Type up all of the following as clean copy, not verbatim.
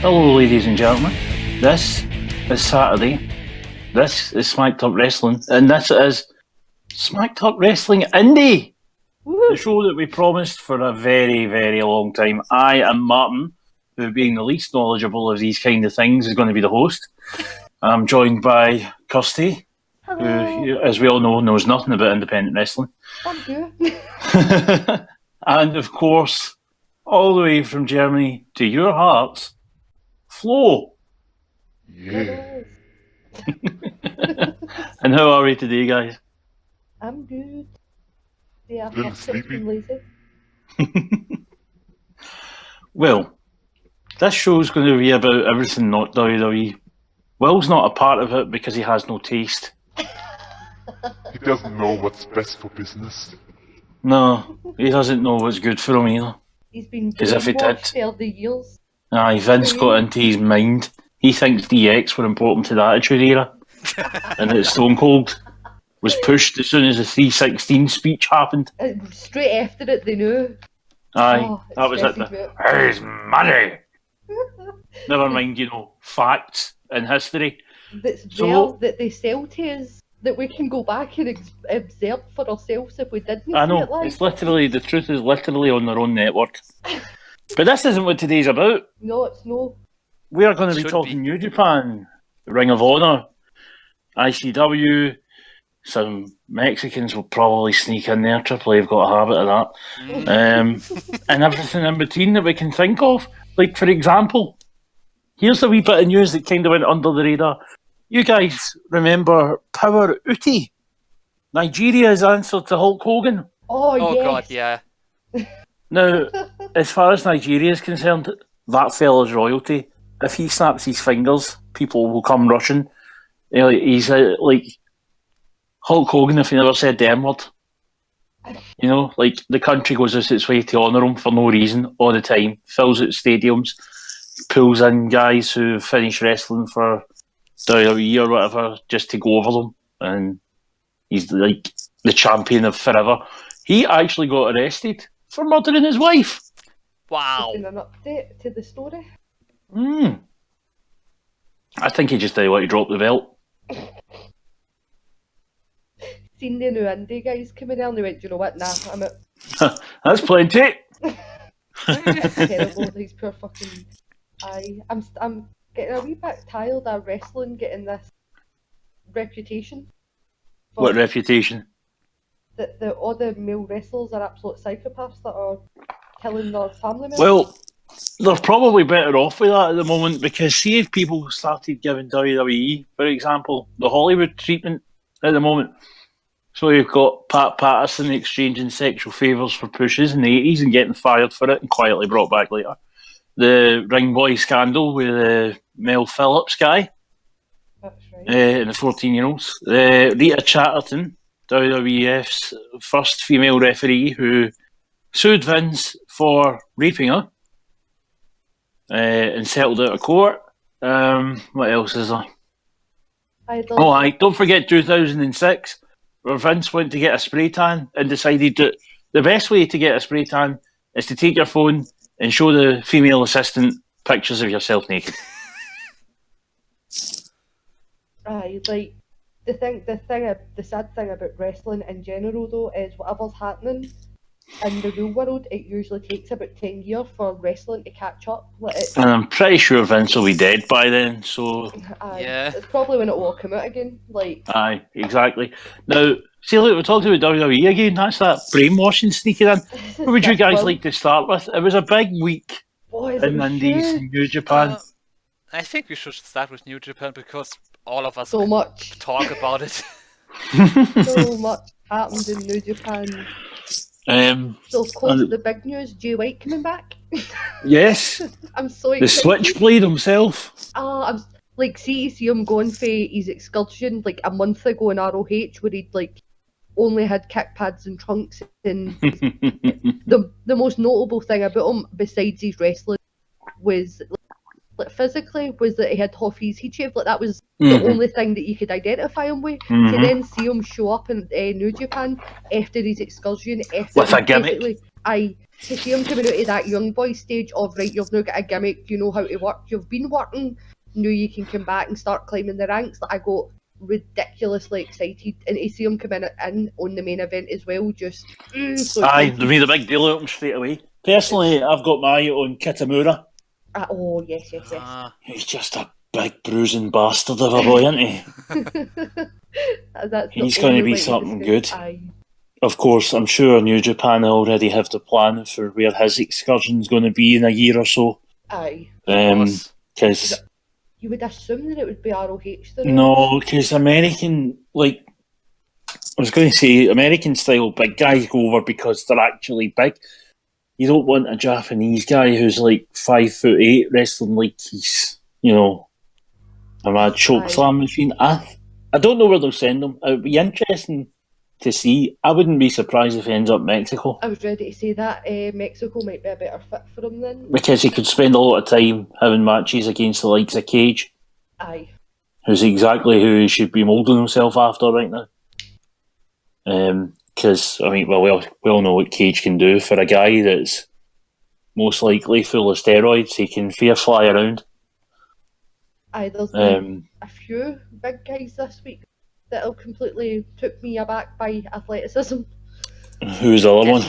Hello, ladies and gentlemen. This is Saturday. This is Smacked Up Wrestling, and this is Smacked Up Wrestling Indy, the show that we promised for a very, very long time. I am Martin, who, being the least knowledgeable of these kind of things, is going to be the host. I'm joined by Kirsty, who, as we all know, knows nothing about independent wrestling. Thank you. And, of course, all the way from Germany to your hearts, Flo. Yeah. And how are we today, guys? I'm good. Yeah, Little I'm sleepy. lazy. Well, this show's going to be about everything not WWE. Will's not a part of it because he has no taste. He doesn't know what's best for business. No, he doesn't know what's good for him either. He's been As if he did. brainwashed 30 years. Aye, Vince got into his mind. He thinks DX were important to the Attitude Era. And that Stone Cold was pushed as soon as the 316 speech happened. Straight after it, they knew. Aye, Oh, that was it. stresses me out. Where's money? Never mind, facts and history. That's So- real, that they sell to us, that we can go back and observe for ourselves if we didn't I see know, it live. it's literally, the truth is literally on their own network. But this isn't what today's about. No, it's no. We are going to be Should talking be. New Japan, Ring of Honor, ICW. Some Mexicans will probably sneak in there. Triple H have got a habit of that. And everything in between that we can think of. Like, for example, here's a wee bit of news that kind of went under the radar. You guys remember Power Uti? Nigeria's answer to Hulk Hogan. Oh, Oh yes. god, yeah. Now, as far as Nigeria is concerned, that fella's royalty. If he snaps his fingers, people will come rushing. You know, he's like Hulk Hogan if he never said the M-word. You know, like the country goes out its way to honour him for no reason all the time. Fills out stadiums, pulls in guys who finish wrestling for WWE or whatever just to go over them. And he's like the champion of forever. He actually got arrested for murdering his wife. Wow. Just an update to the story. I think he just didn't want to drop the belt. Seen the new Indy guys coming down, they went, you know what, nah, I'm out. That's plenty. Terrible, these poor fucking... I'm getting a wee bit tired of wrestling getting this reputation. for What reputation? that all the male wrestlers are absolute psychopaths that are killing their family members. Well, they're probably better off with that at the moment because see if people started giving WWE, for example, the Hollywood treatment at the moment. So you've got Pat Patterson exchanging sexual favours for pushes in the 80s and getting fired for it and quietly brought back later. The Ring Boy scandal with the Mel Phillips guy That's right. and the 14-year-olds. Rita Chatterton, WWF's first female referee who sued Vince for raping her and settled out of court. What else is there? Don't forget 2006, where Vince went to get a spray tan and decided that the best way to get a spray tan is to take your phone and show the female assistant pictures of yourself naked. Aye, like the sad thing about wrestling in general though is whatever's happening in the real world, it usually takes about 10 years for wrestling to catch up. Like And I'm pretty sure Vince will be dead by then, so Yeah. It's probably when it will all come out again. Like, aye, exactly. Now, see, look, we're talking about WWE again. That's that brainwashing sneaking in. What would you guys like to start with? It was a big week boys, in Indies and New Japan. I think we should start with New Japan because all of us so much, talk about it. so much happened in New Japan. So of course and- the big news, Jay White coming back. Yes, I'm so the excited. Switchblade himself. I'm like, see him going for his excursion like a month ago in ROH where he'd like only had kick pads and trunks, and the most notable thing about him besides his wrestling was like physically was that he had half his heat shave. Like that was the only thing that you could identify him with. To then see him show up in New Japan after his excursion, after With a he'd gimmick. basically- to see him coming out of that young boy stage of, right, you've now got a gimmick, you know how to work, you've been working, now you can come back and start climbing the ranks. Like, I got ridiculously excited, and to see him come in on the main event as well, just so Aye, excited. they made a big deal out of him straight away. Personally, I've got my eye on Kitamura. Oh, yes. He's just a big bruising bastard of a boy, isn't he? That's the He's going to only be way something describe- good. Aye. Of course, I'm sure New Japan already have the plan for where his excursion's going to be in a year or so. Aye. Because You would assume that it would be ROH though. no, because American, like, I was going to say, American style big guys go over because they're actually big. You don't want a Japanese guy who's like 5'8" wrestling like he's, you know, a mad choke slam machine. I don't know where they'll send him. It would be interesting to see. I wouldn't be surprised if he ends up Mexico. I was ready to say that Mexico might be a better fit for him then. Because he could spend a lot of time having matches against the likes of Cage. Aye. Who's exactly who he should be moulding himself after right now. Because, I mean, well, we all know what Cage can do for a guy that's most likely full of steroids. He can fair fly around. Aye, there's been a few big guys this week that have completely took me aback by athleticism. Who's the other one?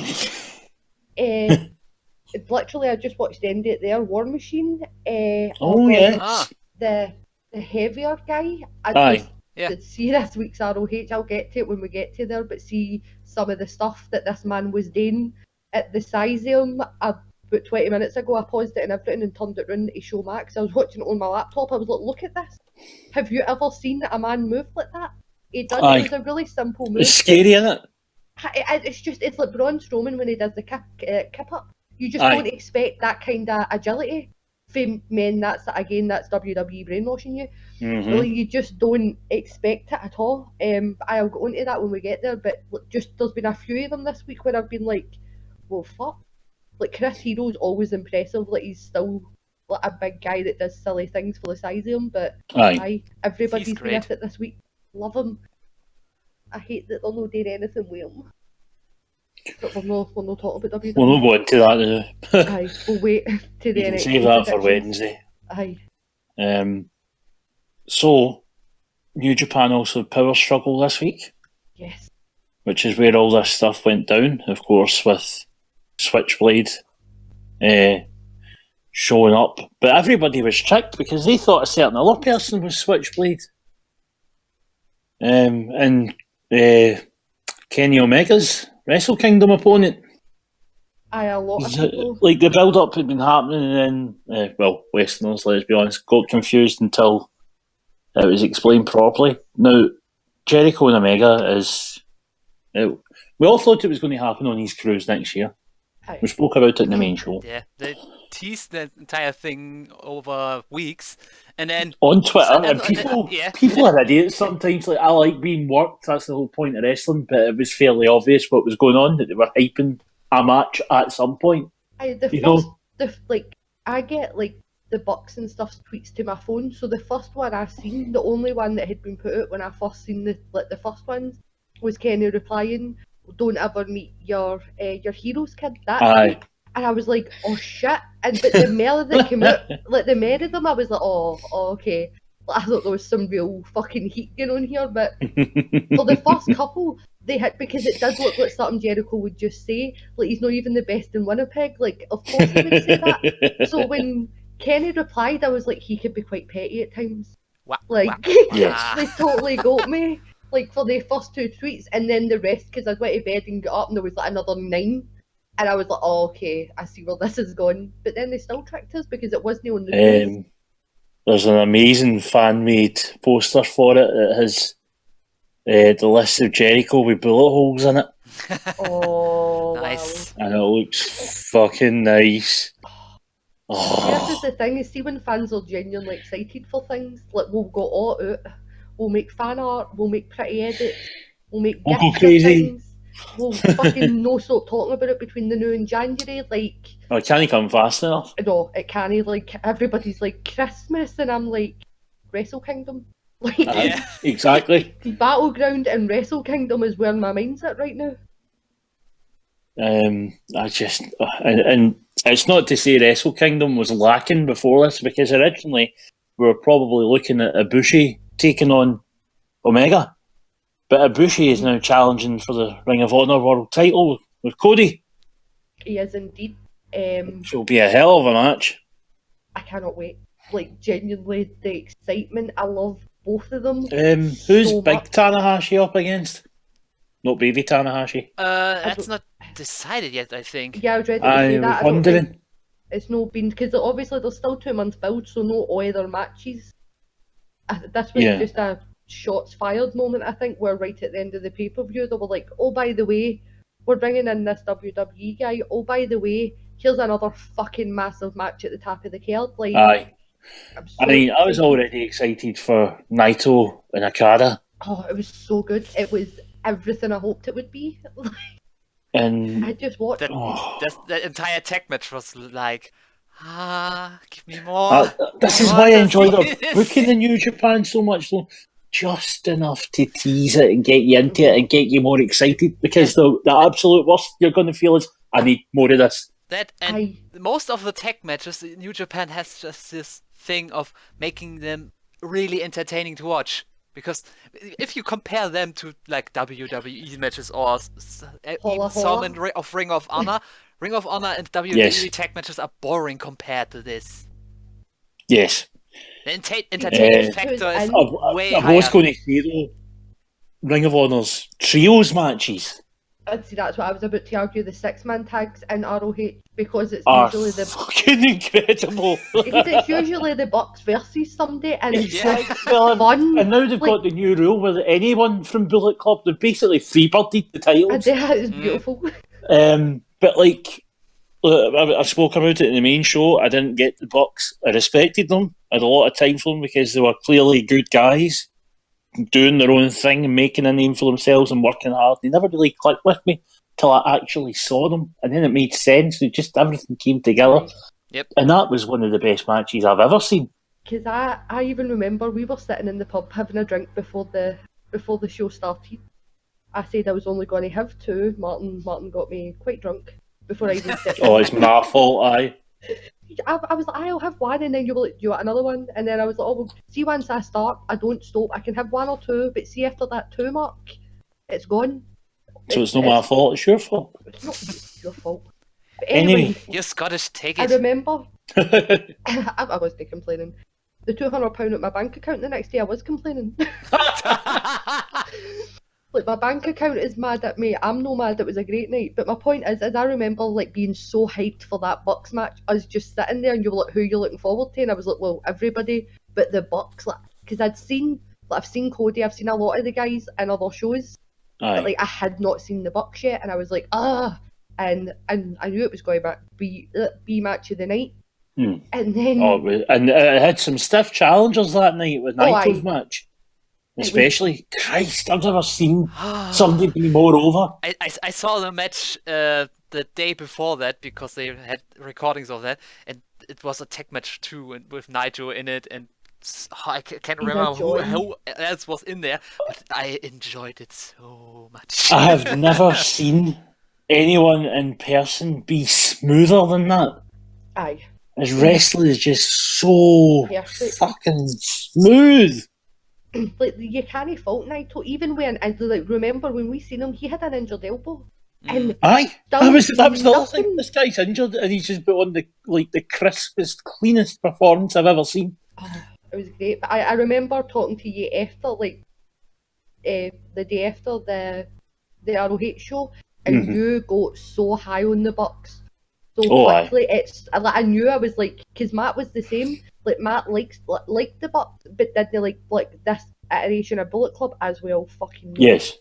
Literally, I just watched Indy at there, War Machine. Yes. The heavier guy. Aye. See this week's ROH, I'll get to it when we get to there, but see some of the stuff that this man was doing at the size of him. About 20 minutes ago, I paused it and everything and turned it round to show Max. I was watching it on my laptop. I was like, look at this. Have you ever seen a man move like that? It does. It was a really simple move. It's scary, isn't it? It's like Braun Strowman when he does the kip up. You just don't expect that kind of agility. For men, that's WWE brainwashing you. Mm-hmm. Really, you just don't expect it at all. I'll go into that when we get there, but just there's been a few of them this week where I've been like, well, fuck. Like, Chris Hero's always impressive. Like, he's still like a big guy that does silly things for the size of him, but everybody's been at it this week. Love him. I hate that they're not doing anything with him. But we're not talking about WWE. We'll not go into that now. Aye, we'll wait to the You can NXT save that for predictions. Wednesday. Aye. So, New Japan also had power struggle this week. Yes. Which is where all this stuff went down, of course, with Switchblade showing up. But everybody was tricked because they thought a certain other person was Switchblade. And Kenny Omega's Wrestle Kingdom opponent. Aye, a lot of people. Like, the build-up had been happening and then, Westerners, let's be honest, got confused until it was explained properly. Now, Jericho and Omega is... we all thought it was going to happen on his cruise next year. Aye. We spoke about it in the main show. Yeah, they teased the entire thing over weeks, and then on Twitter, and people are idiots sometimes. Like, I like being worked. That's the whole point of wrestling. But it was fairly obvious what was going on, that they were hyping a match at some point. I get like the Bucks and stuff tweets to my phone. So the first one I seen, the only one that had been put out when I first seen the first ones, was Kenny replying, "Don't ever meet your heroes kid." That and I was like, "Oh shit!" But the mail that came out, like the mail of them, I was like, "Oh okay." Like, I thought there was some real fucking heat going on here, but for the first couple, they had, because it did look like something Jericho would just say. Like, he's not even the best in Winnipeg. Like, of course he would say that. So when Kenny replied, I was like, he could be quite petty at times. Like, they totally got me. Like, for the first two tweets, and then the rest, because I went to bed and got up, and there was like another 9. And I was like, oh, okay, I see where this is going. But then they still tricked us because it wasn't on the news. There's an amazing fan-made poster for it. It has the list of Jericho with bullet holes in it. Oh, nice. Wow. And it looks fucking nice. Oh. This is the thing, is see when fans are genuinely excited for things, like we'll go all out, we'll make fan art, we'll make pretty edits, we'll make We'll gifs go crazy. of things. We'll fucking no stop talking about it between the new and January. Like, it can't come fast enough. No, it can't. Like, everybody's like Christmas, and I'm like, Wrestle Kingdom. Like, exactly. Battleground and Wrestle Kingdom is where my mind's at right now. I just and it's not to say Wrestle Kingdom was lacking before this, because originally we were probably looking at Ibushi taking on Omega, but Ibushi is now challenging for the Ring of Honor World Title with Cody. He is indeed. Which will be a hell of a match. I cannot wait. Like, genuinely, the excitement. I love both of them. Who's so Big much. Tanahashi up against? Not Baby Tanahashi. That's not decided yet, I think. Yeah, I was ready to say I that. was I don't wondering. think it's not been, because obviously there's still 2 months build, so no other matches. This was Yeah. just a shots fired moment, I think, where right at the end of the pay-per-view they were like, oh, by the way, we're bringing in this WWE guy. Oh, by the way, here's another fucking massive match at the top of the card. Like, Aye. I'm so I mean, I was excited. already excited for Naito and Okada. Oh, it was so good. It was everything I hoped it would be. And I just watched. That entire tag match was like, give me more. this I is want why I to enjoyed see it. this. Booking the New Japan so much, though, just enough to tease it and get you into it and get you more excited. Because the absolute worst you're going to feel is, I need more of this. That and most of the tag matches, New Japan has just this thing of making them really entertaining to watch. Because if you compare them to like WWE matches or even some of Ring of Honor, Ring of Honor and WWE tag matches are boring compared to this. Yes. The entertainment factor is way higher. I was going to say though, Ring of Honor's trios matches. I'd see that's what I was about to argue. The 6-man tags in ROH, because it's are usually the fucking incredible. because it's usually the Bucks versus somebody, and it's like Well, fun. and now they've got the new rule where anyone from Bullet Club, they've basically freebirded the titles. It's beautiful. But like, I spoke about it in the main show. I didn't get the Bucks. I respected them. I had a lot of time for them because they were clearly good guys, doing their own thing and making a name for themselves and working hard. They never really clicked with me till I actually saw them, and then it made sense. It just everything came together. Yep. And that was one of the best matches I've ever seen. Because I even remember we were sitting in the pub having a drink before the show started. I said I was only going to have 2. Martin got me quite drunk before I even stepped in. Oh, it's my fault, aye. I was like, I'll have 1, and then you were like, do you want another one? And then I was like, oh, well, see, once I start, I don't stop. I can have 1 or 2, but see, after that 2 mark, it's gone. So it's not my fault, it's your fault. It's not your fault. But anyway, you Scottish, take I it. remember, I wasn't complaining. The £200 at my bank account the next day, I was complaining. Like, my bank account is mad at me. I'm no mad. It was a great night. But my point is I remember like being so hyped for that Bucks match. I was just sitting there, and you were like, "Who are you looking forward to?" And I was like, "Well, everybody but the Bucks." Like, because I've seen Cody, I've seen a lot of the guys in other shows, but like I had not seen the Bucks yet, and I was like, and I knew it was going to be match of the night. And then and it had some stiff challengers that night with Naito's match. Especially, Christ, I've never seen somebody be more over. I saw the match the day before that because they had recordings of that, and it was a tag match too, and with Naito in it, and I can't remember who else was in there, but I enjoyed it so much. I have never seen anyone in person be smoother than that. Aye. His wrestling is just so fucking smooth. Like, you can't fault Naito, even when, and like, remember when we seen him, he had an injured elbow. And that was the other thing. This guy's injured, and he's just put on the crispest, cleanest performance I've ever seen. Oh, it was great. But I remember talking to you after, like, the day after the ROH show, and you got so high on the Bucks so quickly. I knew I was like, because Matt was the same. Like, Matt liked the Bucks, but did they like this iteration of Bullet Club as well? Fucking no. Yes.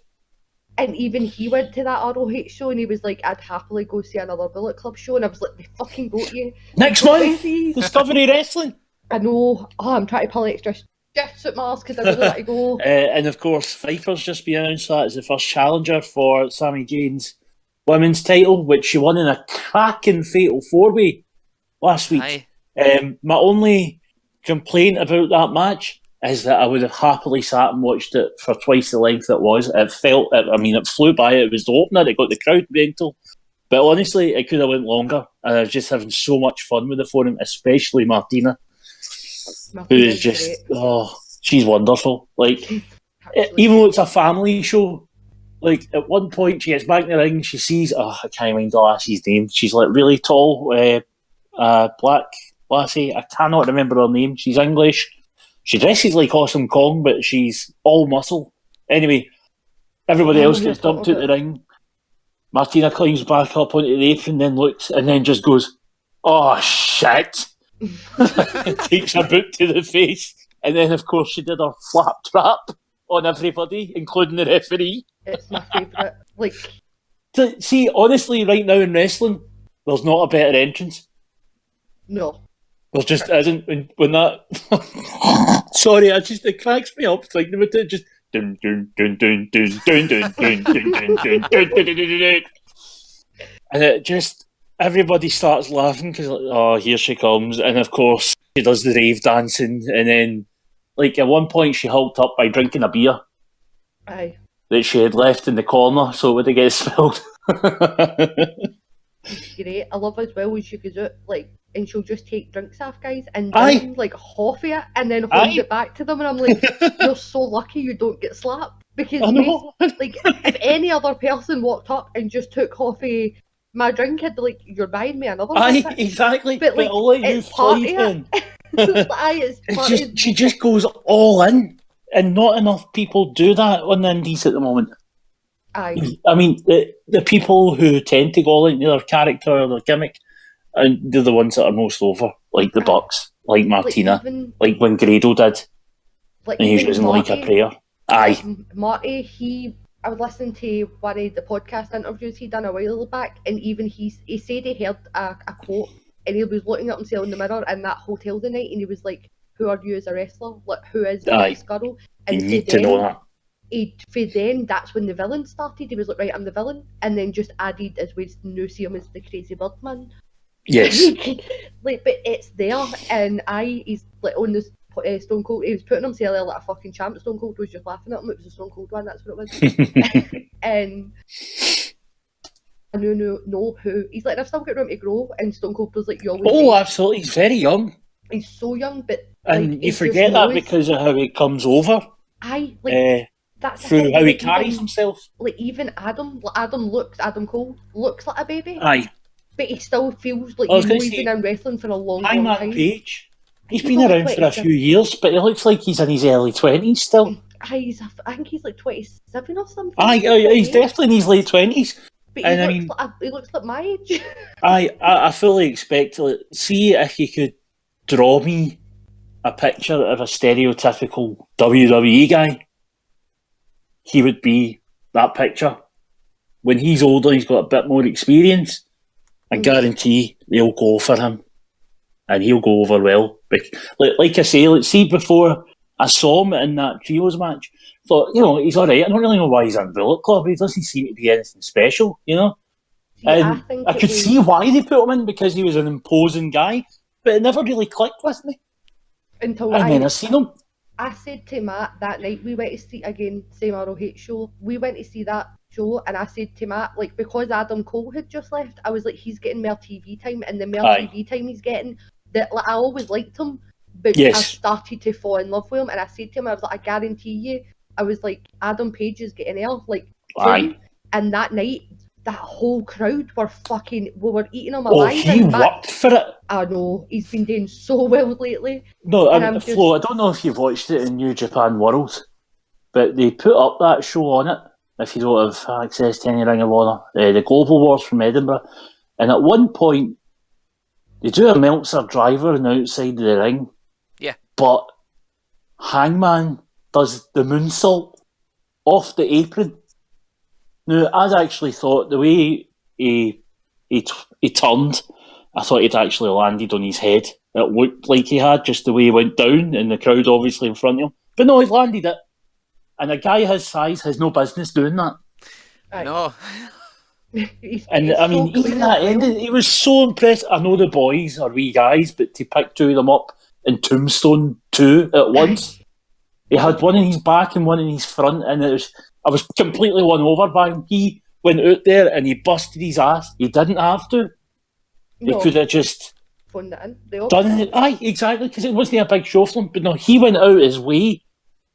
And even he went to that ROH show, and he was like, I'd happily go see another Bullet Club show. And I was like, they fucking go to you. Next month, Discovery Wrestling. I know. Oh, I'm trying to pull extra shifts at Mars because I really want to go. And of course, Pfeiffer's just been announced that as the first challenger for Sami Zayn's women's title, which she won in a cracking fatal 4-way last week. My only complaint about that match is that I would have happily sat and watched it for twice the length it was. It flew by. It was the opener. It got the crowd mental. But honestly, it could have went longer, and I was just having so much fun with the forum, especially Martina, who Martina's is just great. she's wonderful. Like, Actually, even though it's a family show, like at one point she gets back in the ring, she sees I can't mind the lassie's name. She's like really tall, black lassie. I cannot remember her name. She's English. She dresses like Awesome Kong, but she's all muscle. Anyway, everybody else gets dumped out the ring. Martina climbs back up onto the apron, then looks, and then just goes, "Oh shit!" and takes a boot to the face. And then, of course, she did her flap trap on everybody, including the referee. It's my favourite. Like, See, honestly, right now in wrestling, there's not a better entrance. no. There just isn't. When that... Sorry, it cracks me up thinking about it. Just... Dun, dun, dun, dun, dun, dun, dun, dun, dun, dun, dun, dun, dun, dun, dun. And it just... Everybody starts laughing because, oh, here she comes. And, of course, she does the rave dancing. And then, like, at one point, she hulked up by drinking a beer. Aye. That she had left in the corner so it wouldn't get spilled. Great. I love as well when she goes out, like, and she'll just take drinks off guys and Aye. down, like, half of it and then hold Aye. it back to them. And I'm like, you're so lucky you don't get slapped. Because, I know. like, if any other person walked up and just took half of my drink, I'd be like, you're buying me another one. Aye, exactly. But, like, I'll let you it's part fly of then. it's She just goes all in, and not enough people do that on the indies at the moment. Aye. I mean, the people who tend to go into their character or their gimmick, and they're the ones that are most over, like the Bucks, like Martina, like when Grado did, like and he was using like a prayer. Aye. Marty, I was listening to one of the podcast interviews he done a while back, and even he said he heard a quote, and he was looking at himself in the mirror in that hotel the night, and he was like, "Who are you as a wrestler? Like, who is Scuttle?" And you need to know that. For then, that's when the villain started. He was like, "Right, I'm the villain," and then just added as we now see him as the crazy Birdman. Yes. Like, but it's there, and he's like on this Stone Cold. He was putting himself there like a fucking champ. Stone Cold was just laughing at him. It was a Stone Cold one. That's what it was. And I know who he's like. I've still got room to grow. And Stone Cold was like, "You always." Oh, absolutely. He's very young. He's so young, but and like, you forget that because of how he comes over. Aye, like that's through how he carries himself. Like even Adam Cole looks like a baby. Aye. But he still feels like he's been in wrestling for a long time. Page. He's been around for a few years, but he looks like he's in his early 20s still. I think he's like 27 or something. Aye, he's definitely in his late 20s. But he looks like my age. I fully expect to see if you could draw me a picture of a stereotypical WWE guy. He would be that picture. When he's older, he's got a bit more experience. I guarantee they'll go for him, and he'll go over well. Like I say, let's see. Before I saw him in that trios match, thought he's all right. I don't really know why he's in Bullet Club. He doesn't seem to be anything special, And I could see why they put him in because he was an imposing guy, but it never really clicked with me. And then I seen him. I said to Matt that night we went to see again, same ROH show. We went to see that show, and I said to Matt, like, because Adam Cole had just left, I was like, he's getting more TV time, and the more TV time he's getting, that like, I always liked him, but I started to fall in love with him, and I said to him, I was like, I guarantee you, I was like, Adam Page is getting there, like, and that night, that whole crowd were we were eating him alive. Oh, he worked for it. I know, he's been doing so well lately. No, Flo, I don't know if you've watched it in New Japan World, but they put up that show on it, if you don't have access to any Ring of Honor, the Global Wars from Edinburgh, and at one point, they do a Meltzer driver on the outside of the ring, but Hangman does the moonsault off the apron. Now, I'd actually thought the way he turned, I thought he'd actually landed on his head. It looked like he had, just the way he went down, and the crowd obviously in front of him. But no, he landed it. And a guy his size has no business doing that. No. And I mean, even that ending, he was so impressed. I know the boys are wee guys, but to pick two of them up in Tombstone 2 at once, he had one in his back and one in his front, and I was completely won over by him. He went out there and he busted his ass. He didn't have to. He No, could have just phoned it in. They all done it. Aye, exactly, because it wasn't a big show for him. But no, he went out his way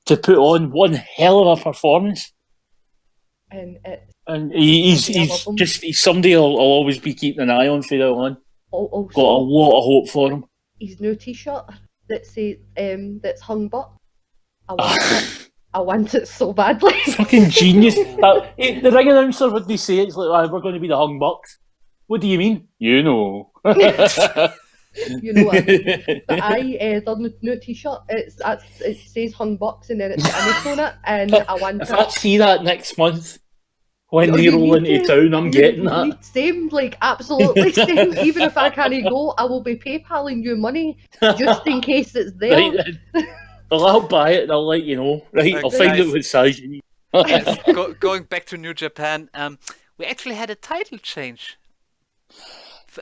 to put on one hell of a performance. and it's And he's I love him. he's somebody I'll always be keeping an eye on for that one. also Got a lot of hope for him. his new T-shirt that says that's hung buck. I want it. I want it so badly. Fucking genius. The ring announcer, what they say, it's like, we're going to be the Hung Bucks. What do you mean? You know. You know what I mean? But I done the new T-shirt. It says hung bucks and then it's got image on it, and I want If I it. see that next month, when Oh, they you roll need into to. town, I'm getting that. You same, like absolutely same. Even if I can't go, I will be PayPaling you money just in case it's there. Right then. Well, I'll buy it and I'll let you know. Right, I'll find Guys. out what size you need. Yes, going back to New Japan, we actually had a title change.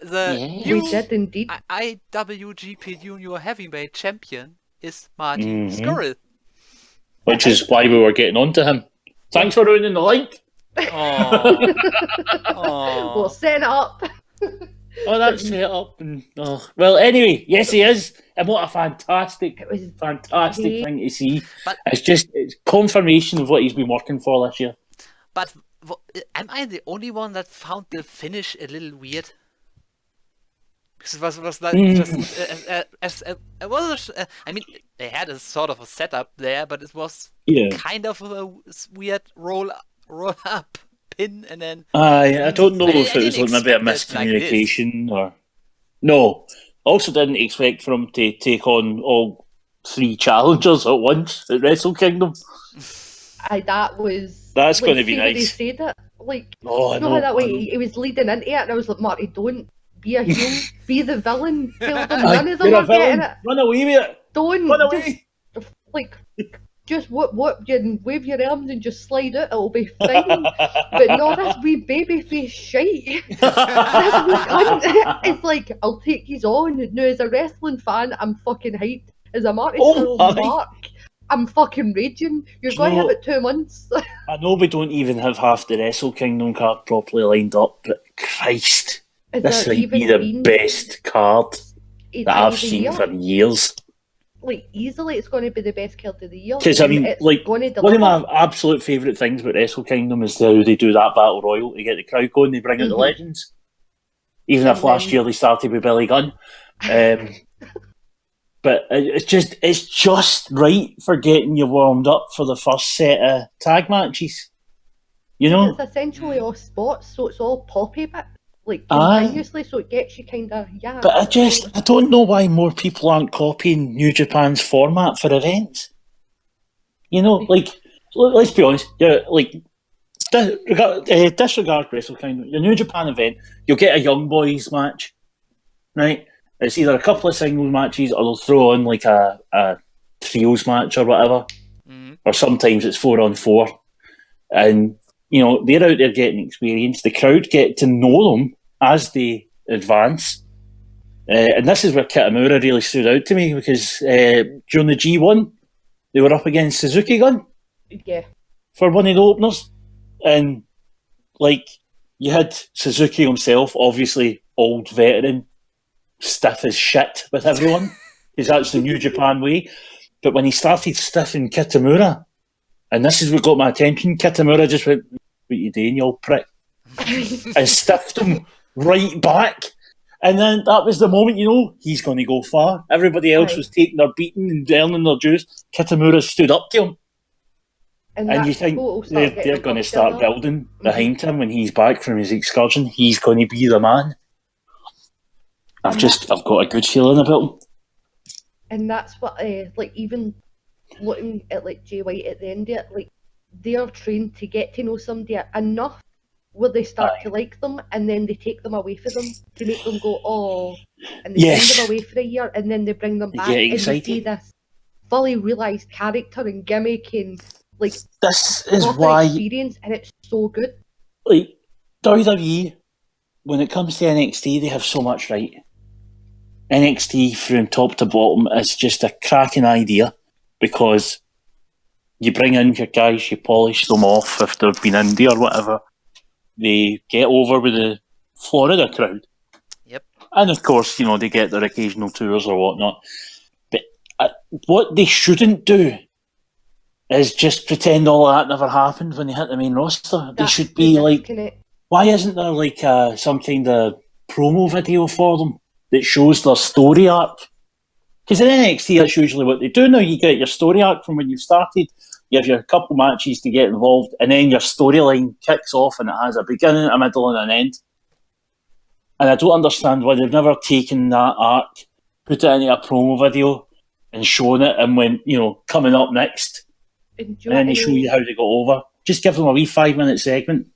The Yeah. new We did indeed. IWGP Junior Heavyweight Champion is Marty Mhm. Scurll. Which is why we were getting on to him. Thanks for ruining the link. Oh, We'll set it up. Oh, that's set up. And, well, anyway, yes, he is. And what a fantastic, It was fantastic thing to see. But- It's confirmation of what he's been working for this year. but am I the only one that found the finish a little weird? Because it was like just it was. I mean, they had a sort of a setup there, but it was Yeah. kind of a weird roll up pin, and then I don't know I if it was didn't maybe a expect it like this. miscommunication or. No. Also, didn't expect for him to take on all three challengers at once at Wrestle Kingdom. that was. That's like, gonna be see when nice. They said it like. Oh, I You know know. how that I way know. he was leading into it, and I was like, Marty, don't be a heel, be the villain. Tell them Aye, none of them you're a are getting villain. it. Run away with it. Don't Run just away. like just what you and wave your arms and just slide out. It'll be fine. But no, this wee baby face shite. This wee cunt. It's like I'll take his on. Now, as a wrestling fan, I'm fucking hyped. As a Marty Oh, Scurll aye. mark, I'm fucking raging. You're Do going to you have know- it 2 months. I know we don't even have half the Wrestle Kingdom card properly lined up, but Christ, Is this there might be even the been best card a that time I've of the seen year? for years. Like easily, it's going to be the best card of the year. Because, I and mean, it's like, going to one of deliver. my absolute favourite things about Wrestle Kingdom is how they do that Battle Royal to get the crowd going. They bring out the Mhm. legends. Even if And last then- year they started with Billy Gunn. But it's just right for getting you warmed up for the first set of tag matches. You know? It's essentially all spots, so it's all poppy bit, like Aye. continuously, so it gets you kind of But I don't know why more people aren't copying New Japan's format for events. You know, like, let's be honest, yeah, like, disregard Wrestle Kingdom. Your New Japan event, you'll get a Young Boys match, right? It's either a couple of singles matches or they'll throw on like a trios match or whatever. Mhm. Or sometimes it's 4-on-4. And, you know, they're out there getting experience. The crowd get to know them as they advance. And this is where Kitamura really stood out to me because during the G1, they were up against Suzuki Gun yeah. for one of the openers. And, like, you had Suzuki himself, obviously old veteran, stiff as shit with everyone, because that's the New Japan way. But when he started stiffing Kitamura, and this is what got my attention, Kitamura just went, "What you doing, you old prick?" and stiffed him right back. And then that was the moment, you know, he's going to go far. Everybody else Aye. was taking their beating and earning their dues. Kitamura stood up to him. And you that's think what will start they're getting going to above start the other. building behind him when he's back from his excursion. He's going to be the man. I've got a good feeling about him. And that's what, like, even looking at like Jay White at the end of it, like they're trained to get to know somebody enough where they start Aye. to like them, and then they take them away from them to make them go, oh, and they Yes. send them away for a year, and then they bring them They back, get and you excited. see this fully realised character and gimmick and like This is proper why, experience, and it's so good. like, WWE, when it comes to NXT, they have so much right. NXT from top to bottom is just a cracking idea because you bring in your guys, you polish them off if they've been indie or whatever. they get over with the Florida crowd. Yep. And of course, they get their occasional tours or whatnot. But what they shouldn't do is just pretend all that never happened when they hit the main roster. They should be like, why isn't there like some kind of promo video for them that shows their story arc? Because in NXT, that's usually what they do now. You get your story arc from when you started, you have your couple matches to get involved, and then your storyline kicks off and it has a beginning, a middle, and an end. And I don't understand why they've never taken that arc, put it into a promo video, and shown it, and went, coming up next. And then they show you how they got over. Just give them a wee 5-minute segment.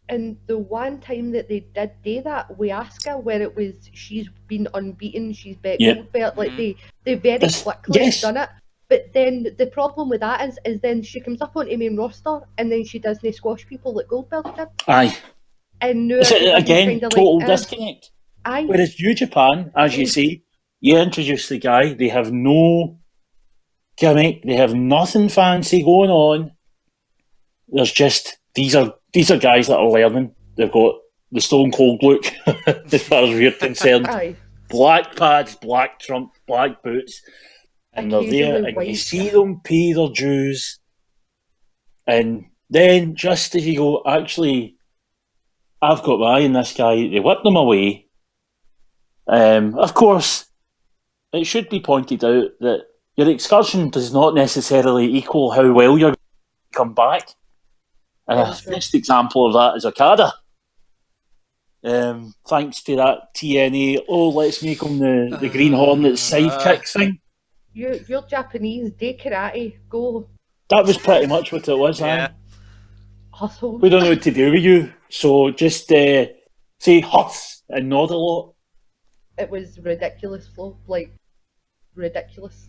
And the one time that they did do that with Asuka, where it was she's been unbeaten, she's bet gold belt, like they very quickly done it. But then the problem with that is then she comes up onto main roster and then she doesn't squash people like Gold Belt did. Aye. And now again, total disconnect. Aye. Whereas New Japan, as you say, you introduce the guy, they have no gimmick, they have nothing fancy going on. There's just these are guys that are learning. They've got the Stone Cold look, as far as we're concerned. Aye. Black pads, black trunk, black boots, and they're there, and you see them pay their dues. And then, just as you go, actually, I've got my eye on this guy, they whip them away. Of course, it should be pointed out that your excursion does not necessarily equal how well you're going to come back. And a best example of that is Okada. Thanks to that TNA, let's make him the Green Hornet sidekick thing. You're Japanese, day karate, go. That was pretty much what it was, Hustle. We don't know what to do with you, so just say huss and nod a lot. It was ridiculous, Flo. Like, ridiculous.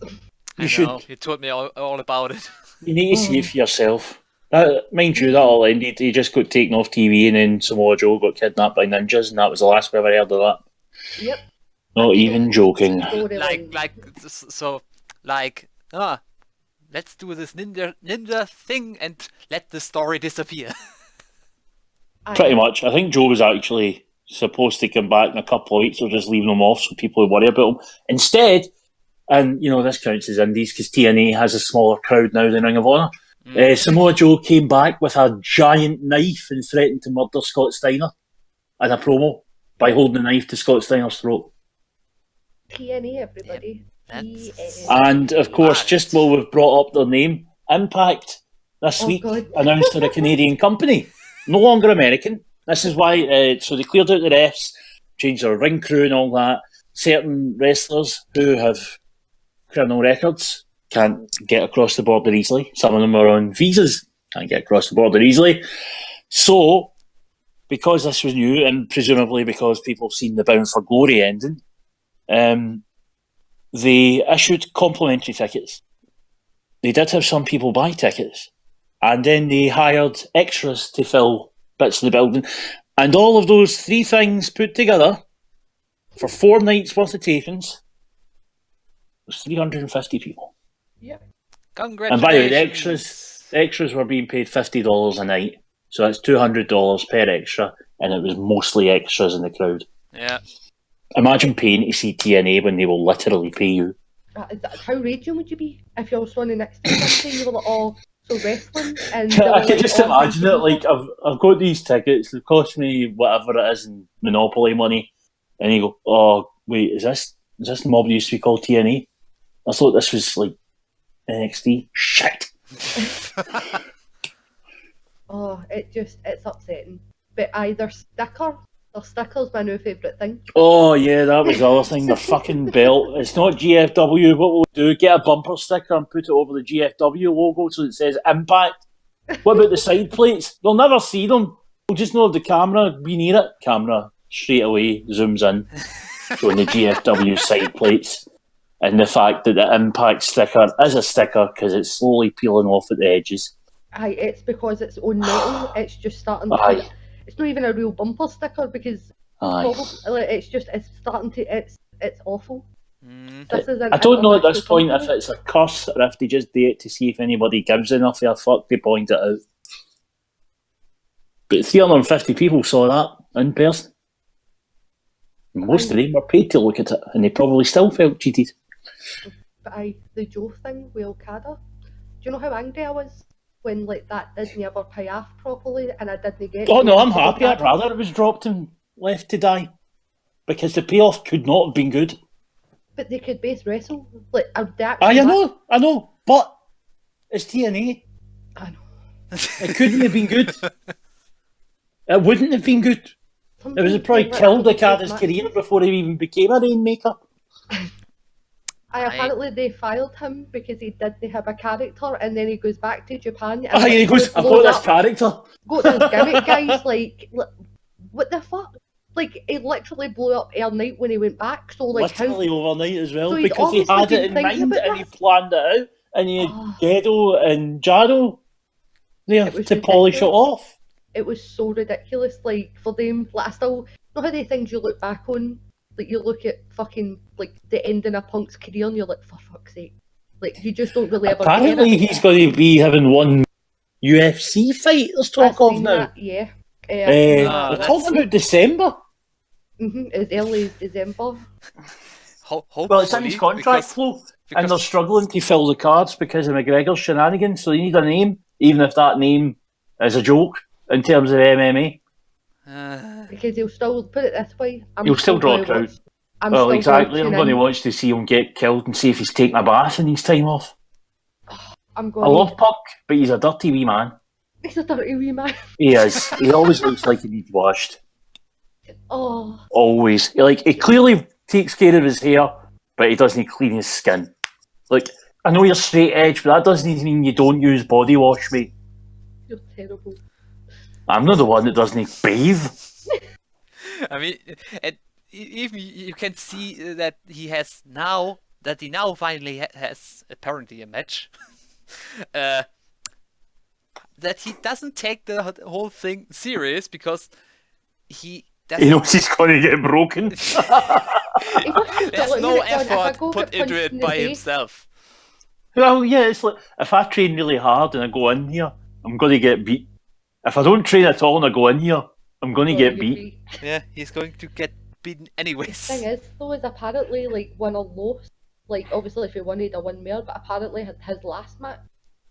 You told me all about it. You need to see it for yourself. Mind you, that all ended. He just got taken off TV, and then Samoa Joe got kidnapped by ninjas, and that was the last we ever heard of that. Yep. Not even joking. Let's do this ninja thing and let the story disappear. Pretty much. I think Joe was actually supposed to come back in a couple of weeks, or just leaving him off so people would worry about him. Instead, and this counts as indies because TNA has a smaller crowd now than Ring of Honor. Samoa Joe came back with a giant knife and threatened to murder Scott Steiner in a promo by holding a knife to Scott Steiner's throat. TNA, everybody. And of course, just while we've brought up their name, Impact this week announced they're a Canadian company, no longer American. This is why, so they cleared out the refs, changed their ring crew and all that. Certain wrestlers who have criminal records can't get across the border easily. Some of them are on visas, can't get across the border easily. So, because this was new, and presumably because people have seen the Bound for Glory ending, they issued complimentary tickets. They did have some people buy tickets, and then they hired extras to fill bits of the building. And all of those three things put together for 4 nights worth of tapings was 350 people. Yeah. Congratulations. And by the way, the extras were being paid $50 a night, so that's $200 per extra, and it was mostly extras in the crowd. Yeah. Imagine paying to see TNA when they will literally pay you. How raging would you be if you were standing next to something? You were like, so wrestling? And I can just imagine it. Like, I've got these tickets. They cost me whatever it is in Monopoly money, and you go, oh wait, is this the mob that used to be called TNA? I thought this was like NXT. Shit. It's upsetting. But either sticker's my new favourite thing. Oh yeah, that was the other thing. The fucking belt. It's not GFW. What we'll do, get a bumper sticker and put it over the GFW logo so it says Impact. What about the side plates? They'll never see them. We'll just know if the camera be near it. Camera straight away zooms in, showing the GFW side plates. And the fact that the Impact sticker is a sticker because it's slowly peeling off at the edges. Aye, it's because it's on metal. It's just starting to... It's not even a real bumper sticker because it's starting to... It's awful. I don't know at this point if it's a curse or if they just do it to see if anybody gives enough of a fuck to point it out. But 350 people saw that in person. Most of them were paid to look at it, and they probably still felt cheated. But the Joe thing with Okada. Do you know how angry I was when like that didn't ever pay off properly, and I didn't get? Oh no, I'm to happy. I'd Okada? rather it was dropped and left to die, because the payoff could not have been good. But they could both wrestle. Like, I know, but it's TNA. I know. It couldn't have been good. It wouldn't have been good. It was probably Sometimes killed like Okada's match- career before he even became a Rainmaker. Apparently they fired him because he didn't have a character, and then he goes back to Japan. And Ah, he goes, I've got blows this up, character. got this gimmick, guys. Like, what the fuck? Like, he literally blew up Air Night when he went back. So, like, Literally overnight as well, So he'd because he obviously had it been in thinking mind about and he this. planned it out, and he had Oh. Gedo and Jaro there It was to polish it ridiculous. off. It was so ridiculous. Like, for them, like, I still know how the things you look back on. Like, you look at fucking like the ending of Punk's career, and you're like, for fuck's sake. Like, you just don't really ever. Apparently, get it. he's going to be having one UFC fight. There's talk I've of seen now. that, yeah. They're that's- talking about December. As early as December. Well, it's in his contract flow, and they're struggling to fill the cards because of McGregor's shenanigans. So they need a name, even if that name is a joke in terms of MMA. Because he'll still put it this way. He'll still draw a crowd. Well, exactly. I'm going to watch to see him get killed and see if he's taking a bath in his time off. I love Puck, but he's a dirty wee man. He's a dirty wee man. He is. He always looks like he needs washed. Oh, Always. He clearly takes care of his hair, but he doesn't clean his skin. Like, I know you're straight edge, but that doesn't even mean you don't use body wash, mate. you're terrible. I'm not the one that doesn't bathe. I mean, and even you can see that he now finally has apparently a match. That he doesn't take the whole thing serious because he doesn't. He knows he's going to get broken. There's no effort put into it by himself. Well, yeah, it's like, if I train really hard and I go in here, I'm going to get beat. If I don't train at all and I go in here, I'm going to get beat. Yeah, he's going to get beaten anyways. The thing is, though, is apparently, like, won or lost. Like, obviously, if he won, he'd have won more, but apparently his last match,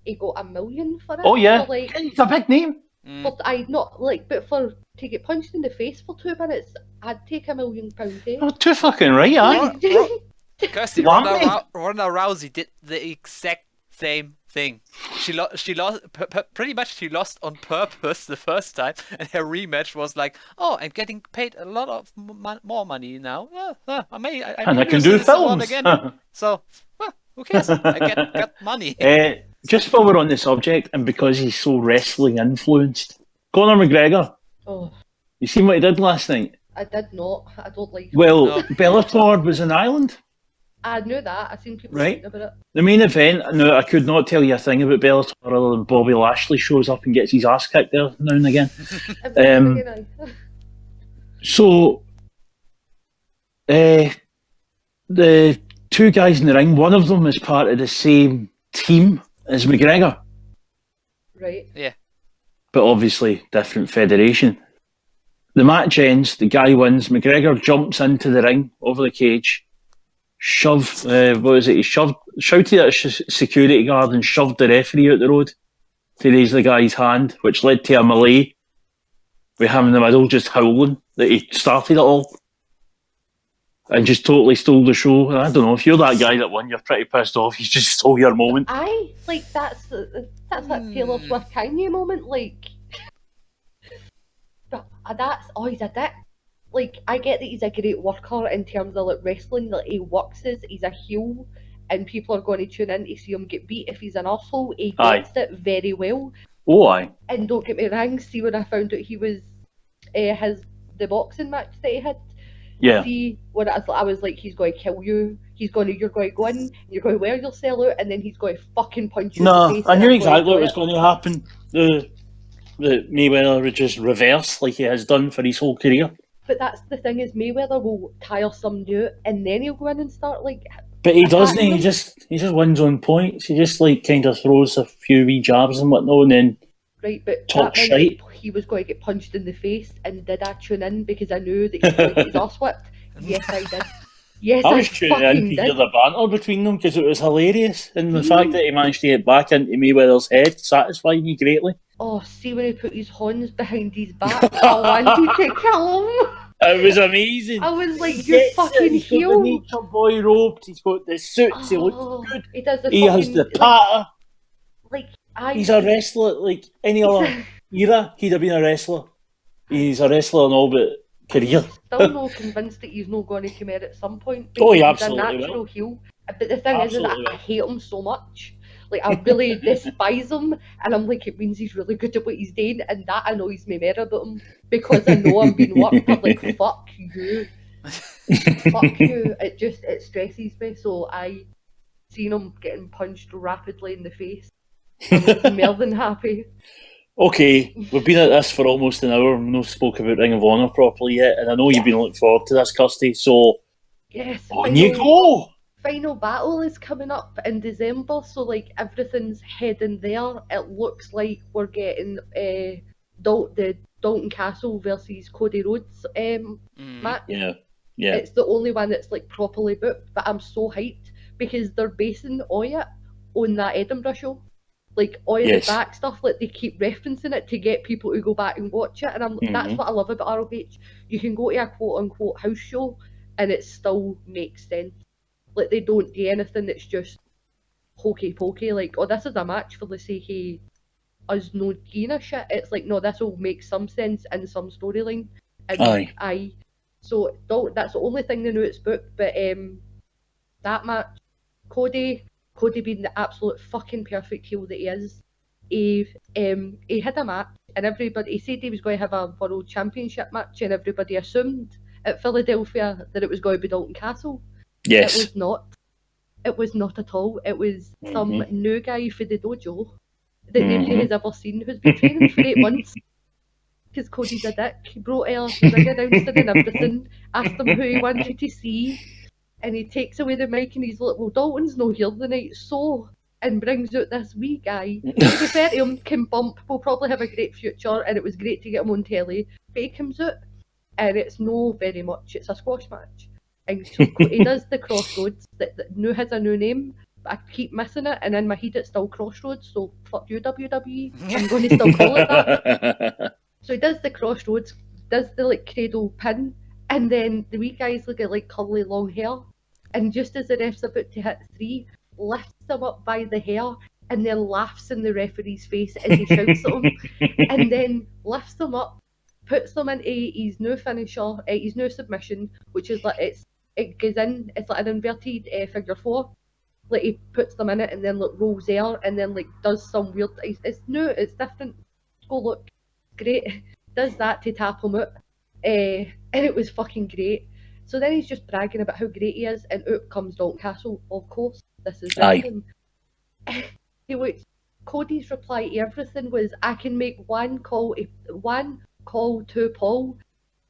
he got $1 million for it. Oh, yeah. For, like, It's a big name. but to get punched in the face for 2 minutes, I'd take £1 million, eh? Oh, too fucking right, aye. Kirsty, Why? Ronda Rousey did the exact same thing. She lost. Pretty much, she lost on purpose the first time, and her rematch was like, "Oh, I'm getting paid a lot of more money now. I may can do lose this one films." again. So, who cares? I get money." Just while we're on the subject, and because he's so wrestling influenced, Conor McGregor, Oh, you seen what he did last night? I did not. I don't like it. Well, No. Bellator was in Ireland, I knew that. I've seen people Right. talking about it. the main event. No, I could not tell you a thing about Bellator other than Bobby Lashley shows up and gets his ass kicked there now and again. Everything So, the two guys in the ring, one of them is part of the same team as McGregor, right. but obviously different federation. The match ends, the guy wins, McGregor jumps into the ring over the cage, shouted at a security guard and shoved the referee out the road to raise the guy's hand, which led to a melee with him in the middle just howling that he started it all and just totally stole the show. And I don't know, if you're that guy that won, you're pretty pissed off. You just stole your moment. That's that Taylor Swift Kanye moment. Like, but he's a dick. Like, I get that he's a great worker in terms of like wrestling. Like, he he's a heel, and people are going to tune in to see him get beat. If he's an arsehole, he gets it very well. Oh, aye. And don't get me wrong, see when I found out he was the boxing match that he had. Yeah. See when I was like, he's going to kill you. You're going to go in. You're going to wear your cell out, and then he's going to fucking punch you. in No, the face, I and knew I'm exactly going what to was going to happen. The Mayweather would just reverse like he has done for his whole career. But that's the thing, is Mayweather will tire somebody out, and then he'll go in and start like. But he doesn't. attacking He them. just wins on points. He just like kind of throws a few wee jabs and whatnot, and then Right, but talk that shite. he was going to get punched in the face, and did I tune in because I knew that he was going to get his ass whipped? Yes, I did. Yes, I was tuning in fucking to hear did. the banter between them because it was hilarious, and the fact that he managed to get back into Mayweather's head satisfied me greatly. Oh, see when he put his horns behind his back, I wanted to kill him. It was amazing. I was like, He you gets it, fucking he's got the heel. nature boy robed, he's got the suits, he Oh, looks good. he does the He has fucking, the patter. like He's a wrestler, like any other era, he'd have been a wrestler. He's a wrestler in all but career. Still not convinced that he's not going to come out at some point. Oh, he because absolutely he's a natural will. heel. But the thing is Absolutely that I will. hate him so much. Like, I really despise him, and I'm like, it means he's really good at what he's doing, and that annoys me more about him because I know I'm being worked. I'm like, fuck you. Fuck you. It stresses me. So I seen him getting punched rapidly in the face. I was more than happy. Okay, we've been at this for almost an hour. We've not spoke about Ring of Honor properly yet, and I know you've been looking forward to this, Kirsty, so Yes, on you go! Final battle is coming up in December, so like everything's heading there. It looks like we're getting the Dalton Castle versus Cody Rhodes match. Yeah. It's the only one that's like properly booked, but I'm so hyped because they're basing Oya on that Edinburgh show. Like Oya Yes. the back stuff, like they keep referencing it to get people to go back and watch it, and that's what I love about ROH. You can go to a quote unquote house show and it still makes sense. Like they don't do anything that's just hokey pokey, like, oh, this is a match for the sake of us no doing a shit. It's like, no, this will make some sense in some storyline. Aye. So that's the only thing they know it's booked. But that match, Cody being the absolute fucking perfect heel that he is, he had a match and he said he was going to have a world championship match, and everybody assumed at Philadelphia that it was going to be Dalton Castle. Yes. It was not. It was not at all. It was some new guy for the dojo that nobody has ever seen, who's been training for 8 months. Because Cody's a dick. He brought her the ring announced and everything, asked him who he wanted to see, and he takes away the mic and he's like, well, Dalton's no here tonight, so, and brings out this wee guy. To be fair to him, Kim Bump will probably have a great future, and it was great to get him on telly. But he comes out, and it's no very much. It's a squash match. And so he does the Crossroads that now has a new name, but I keep missing it, and in my head it's still Crossroads, so fuck you WWE, I'm going to still call it that. So he does the Crossroads, does the like cradle pin, and then the wee guy's looking like curly long hair, and just as the ref's about to hit 3, lifts him up by the hair and then laughs in the referee's face as he shouts at him, and then lifts him up, puts him into his new finisher, his new submission, which is like it goes in, it's like an inverted figure 4. Like he puts them in it and then like rolls air and then like does some weird. It's new, it's different. Go look, great. Does that to tap him out, and it was fucking great. So then he's just bragging about how great he is, and out comes Dalton Castle. Of course, this is wrestling. Cody's reply to everything was, "I can make one call to Paul,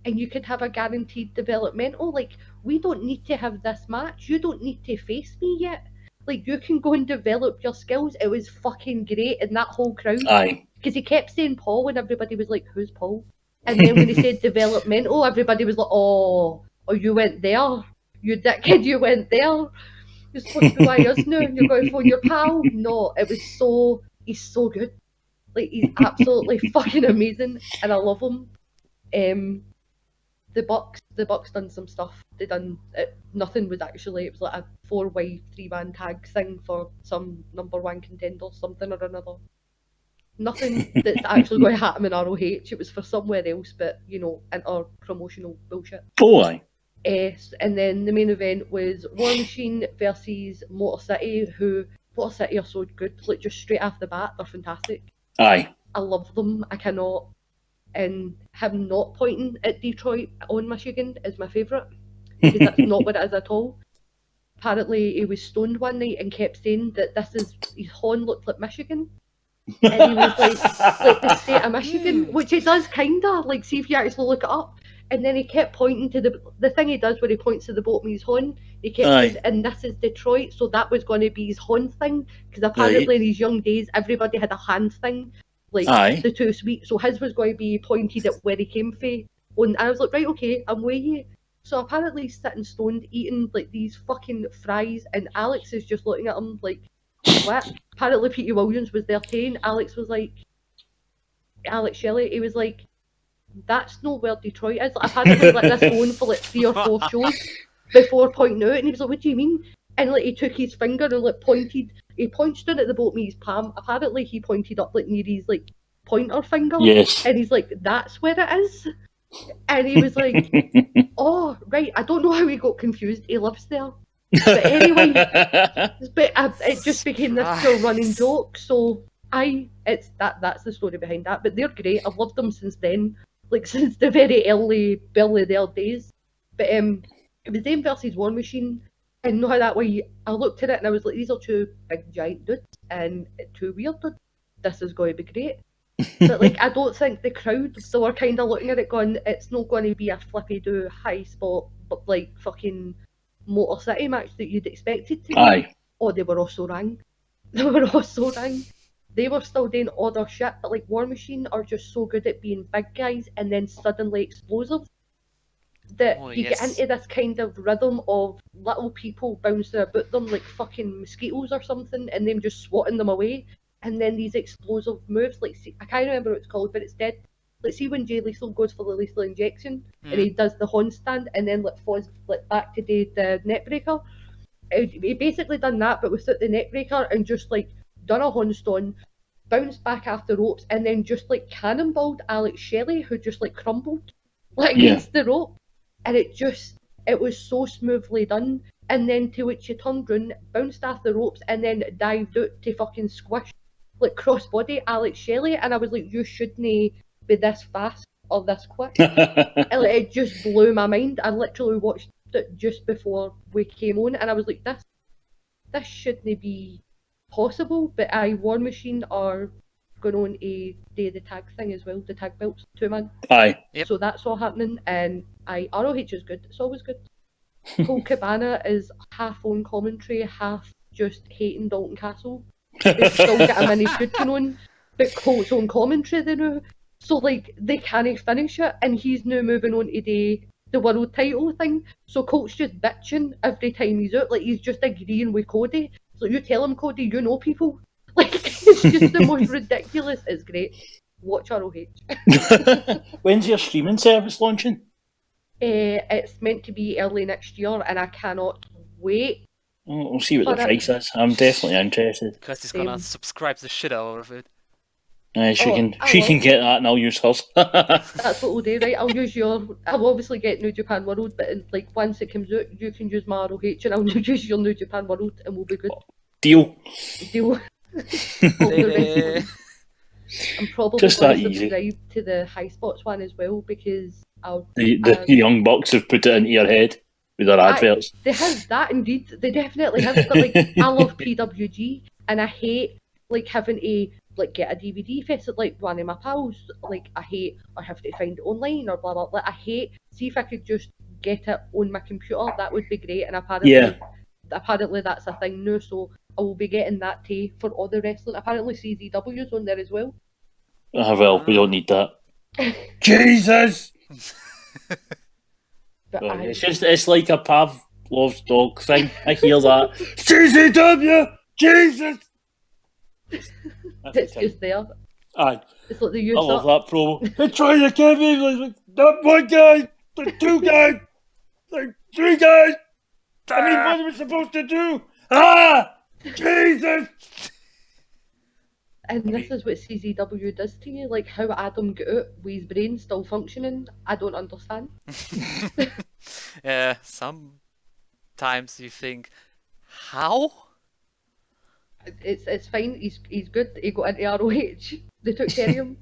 and you can have a guaranteed developmental. Like, we don't need to have this match. You don't need to face me yet. Like, you can go and develop your skills." It was fucking great, and that whole crowd. Aye. Because he kept saying Paul, and everybody was like, "Who's Paul?" And then when he said developmental, everybody was like, "Oh, you went there. You dickhead, you went there. You're supposed to be like us now, and you're going to phone your pal." No, it was he's so good. Like, he's absolutely fucking amazing, and I love him. The Bucks done some stuff. They done nothing was actually. It was like a 4-way 3-man tag thing for some #1 contender, something or another. Nothing that's actually going to happen in ROH. It was for somewhere else, but inter promotional bullshit. Oh, aye. And then the main event was War Machine versus Motor City, who Motor City are so good. Like, just straight off the bat, they're fantastic. Aye. I love them. I cannot. And him not pointing at Detroit on Michigan is my favourite, because that's not what it is at all. Apparently he was stoned one night and kept saying that his horn looked like Michigan. And he was like the state of Michigan, which it does kinda, like, see if you actually look it up. And then he kept pointing to the thing he does where he points to the bottom of his horn. He kept saying, and this is Detroit, so that was going to be his horn thing, because apparently in his young days everybody had a hand thing. like Aye. the two suites. So his was going to be pointed at where he came from. And I was like, right, okay, I'm with you. So apparently he's sitting stoned eating like these fucking fries, and Alex is just looking at him like, what? Apparently Peter Williams was there too, and Alex Shelley, he was like, that's not where Detroit is. Like, apparently let this go on for like 3 or 4 shows before pointing out, and he was like, what do you mean? And like he took his finger and like he pointed down at the boat with his palm. Apparently he pointed up like near his like pointer finger. Yes. And he's like, that's where it is. And he was like, oh, right, I don't know how he got confused. He lives there. But anyway, it just became this still running joke. So that's the story behind that. But they're great. I've loved them since then, like since the very early Billy there days. But it was them versus War Machine, and know how that way I looked at it and I was like, these are two big giant dudes and two weird dudes. This is going to be great. But like, I don't think the crowd, they were kind of looking at it going, it's not going to be a flippy do high spot, but like fucking Motor City match that you'd expect it to be. Aye. Oh, they were also rang. They were also rang. They were still doing other shit, but like War Machine are just so good at being big guys and then suddenly explosive that you get into this kind of rhythm of little people bouncing about them like fucking mosquitoes or something, and them just swatting them away. And then these explosive moves, like, see, I can't remember what it's called, but it's dead. Like, see when Jay Lethal goes for the lethal injection, and he does the horn stand, and then like falls like back to the net breaker. He basically done that, but without the net breaker, and just like done a horn stone, bounced back after ropes, and then just like cannonballed Alex Shelley, who just like crumbled like against the rope, and it was so smoothly done. And then to which he turned round, bounced off the ropes, and then dived out to fucking squish like crossbody Alex Shelley, and I was like, you shouldn't be this fast or this quick. And like, it just blew my mind. I literally watched it just before we came on, and I was like, this shouldn't be possible. But War Machine are going on a day the tag thing as well, the tag belts, 2-man. Aye. Yep. So that's all happening, and ROH is good. It's always good. Colt Cabana is half on commentary, half just hating Dalton Castle. They still get him in his shooting on, but Colt's on commentary they know. So like they can't finish it, and he's now moving on to the world title thing. So Colt's just bitching every time he's out, like he's just agreeing with Cody. So you tell him, Cody, you know people. Like it's just the most ridiculous. It's great. Watch ROH. When's your streaming service launching? It's meant to be early next year, and I cannot wait. We'll see what the price is. I'm definitely interested. Kirsty's gonna subscribe the shit out of it. She can get that, and I'll use hers. That's what we'll do, right? I'll obviously get New Japan World, but like once it comes out, you can use my ROH, and I'll use your New Japan World, and we'll be good. Deal. I'm probably Just going that to easy. subscribe to the High Spots one as well, because The Young Bucks have put it into your head with their adverts. They have that indeed. They definitely have. But like, I love PWG, and I hate like having to like get a DVD fest at like one of my pals. Like I hate or have to find it online or blah blah blah. I hate. See if I could just get it on my computer. That would be great. And apparently that's a thing now. So I will be getting that too for all the wrestling. Apparently CZW's on there as well. Well, we don't need that. Jesus! It's like a Pavlov's dog thing. I hear that. CZW! Jesus! It's just there. Aye. It's like the use I love that promo. They're trying to get me. Like, not one guy, but 2 guys, like 3 guys. I mean, what are we supposed to do? Jesus! And this is what CZW does to you, like how Adam got out with his brain still functioning. I don't understand. Yeah, sometimes you think, how? It's fine. He's good. He got into ROH. They took care of him.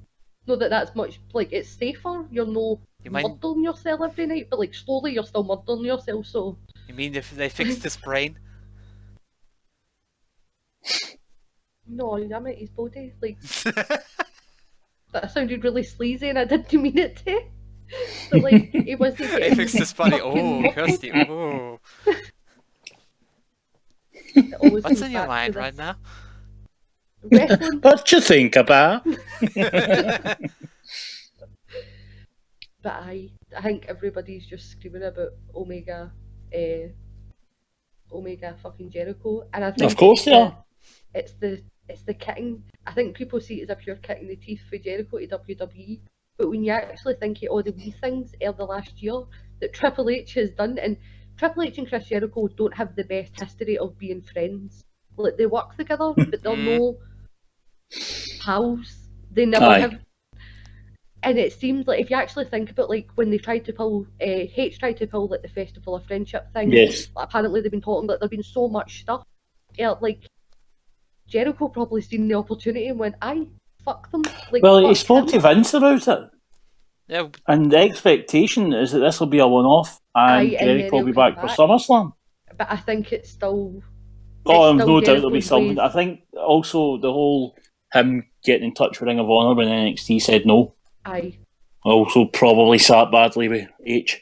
Not that that's much. Like it's safer. You're murdering yourself every night, but like slowly you're still murdering yourself. So. You mean if they fixed his brain? No, I meant his body. Like that sounded really sleazy, and I didn't mean it to. But like he wasn't. They fixed his body. Oh, Kirsty. Oh. What's in your mind right now? Wrestling, What you think about? but I think everybody's just screaming about Omega, Omega fucking Jericho, and I think Of course they are. it's the kicking. I think people see it as a pure kick in the teeth for Jericho to WWE, but when you actually think of all the wee things of the last year that Triple H has done, and Triple H and Chris Jericho don't have the best history of being friends. Like they work together, but they're no pals. They never Aye. have. And it seems like if you actually think about like when they tried to pull, H tried to pull like the Festival of Friendship thing. Yes. Apparently they've been talking like there's been so much stuff. Yeah, like Jericho probably seen the opportunity and went, "I fuck them." Like, Well, he fuck spoke him. to Vince about it, Yeah, and the expectation is that this will be a one-off, and Aye, and then Jericho will be he'll come back for back. SummerSlam. But I think it's still. Oh, it's no still doubt there'll be Jericho's something. ways. I think also the whole him getting in touch with Ring of Honor when NXT said no Aye. also probably sat badly with H.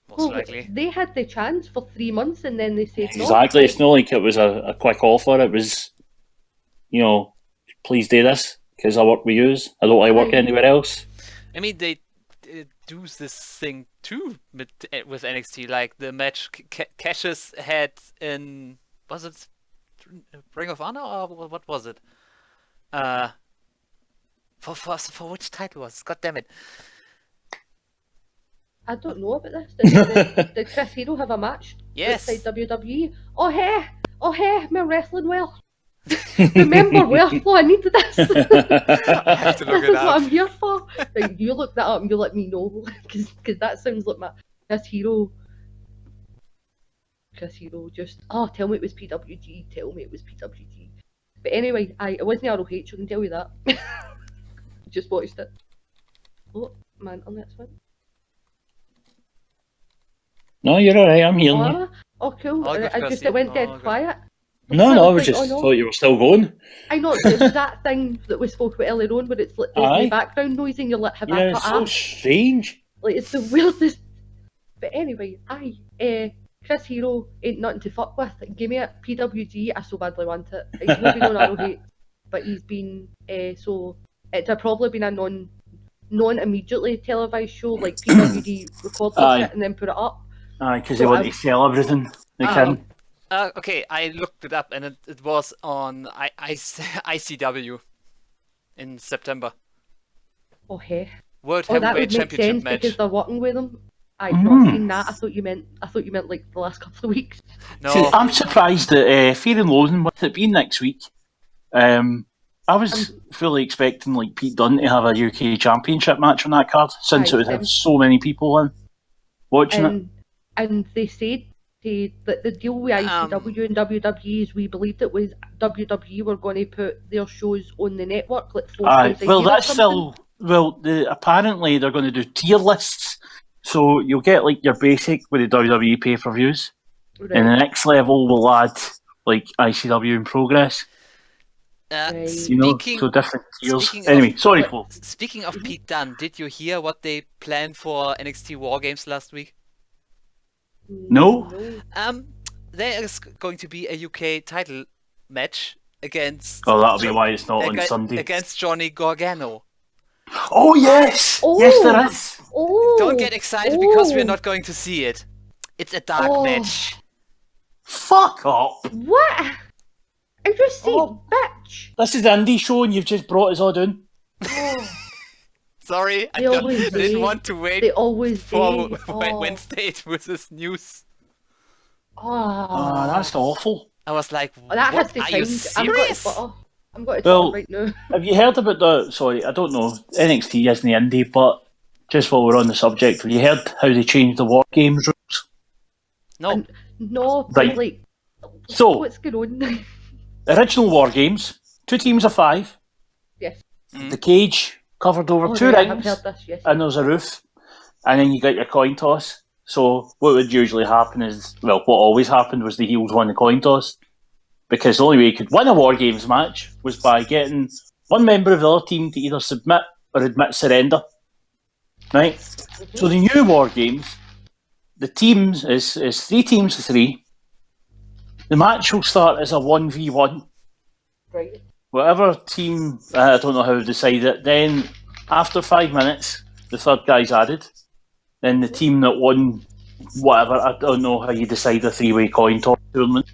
most Well, likely. they had the chance for 3 months and then they said no. Exactly. It's not like it was a quick offer. It was, please do this because I work with yous. I don't like working Aye. anywhere else. I mean, they do this thing too with NXT, like the match Cassius had in, was it Ring of Honor or what was it? For which title was it? God damn it! I don't know about this. Did Chris Hero have a match Yes. outside WWE? Oh hey, me wrestling well. Remember Wherefore I needed this. I have to look This it is what up. I'm here for. Like, you look that up and you let me know, because that sounds like my Chris Hero just tell me it was PWG. Tell me it was PWG. But anyway, it wasn't ROH. I can tell you that. Just watched it. Oh, my internet's went. No, you're alright. I'm hearing you. Oh, cool. Oh, good, I just Kirsty. it went Oh, dead good. quiet. No, I was like, just oh, no. thought you were still going. I know it was that thing that we spoke about earlier on, where it's like there's Aye. no background noise and you're like, have Yeah, I it's cut so off? strange. Like it's the weirdest. But anyway, Chris Hero ain't nothing to fuck with. Give me it. PWG. I so badly want it. He's not been on ROH, but he's been so it'd have probably been a non immediately televised show, like PWG record the Aye. shit and then put it up. Aye, because So they want I'm- to sell everything they Aye. can. Okay, I looked it up and it was on ICW in September. Oh hey. World Oh, that Heavyweight would make Championship sense match. because they're working with them. I've Mm. not seen that. I thought you meant like the last couple of weeks. No, See, I'm surprised that Fear and Loathing, with it being next week, I was fully expecting like Pete Dunne to have a UK Championship match on that card, since Aye, it would same. have so many people in watching it. And they said that the deal with ICW and WWE is we believed it was WWE were going to put their shows on the network like 4 Aye, times a well, year or that's something. still apparently they're going to do tier lists, so you'll get like your basic with the WWE pay-per-views, Right. and the next level will add like ICW in progress. Right. speaking So different tiers. speaking Anyway, of- sorry, Paul. speaking of Pete Dunne, did you hear what they planned for NXT War Games last week? No? There is going to be a UK title match against Oh, that'll be why it's not on aga- Sunday. against Johnny Gargano. Oh yes, Oh. yes there is. Oh, Don't get excited because we're not going to see it. It's a dark Oh. match. Fuck up. What? I just said Oh. bitch. This is the Indy show, and you've just brought us all down. Oh, Sorry, I They always didn't do. want to wait they always for do. Oh. Wednesday with this news. Ah, that's awful. I was like, That has what? to Are you change. I'm going to serious? Twitter. I'm going to Well- Twitter right now. Have you heard about the? Sorry, I don't know. NXT isn't Indy, but just while we're on the subject, have you heard how they changed the War Games rules? No. No, Right. but like, So, what's going on? original War Games, 2 teams of 5. Yes. Mm. The cage covered over 2 yeah, I have rings, heard this. Yes. and there's a roof, and then you get your coin toss. So what would usually happen is, well, what always happened was the heels won the coin toss, because the only way you could win a War Games match was by getting one member of the other team to either submit or admit surrender. Right? So the new War Games, the teams is 3 teams of 3. The match will start as a 1v1. Right. Whatever team, I don't know how to decide it, then after 5 minutes, the third guy's added. Then the team that won whatever, I don't know how you decide a three-way coin toss tournament.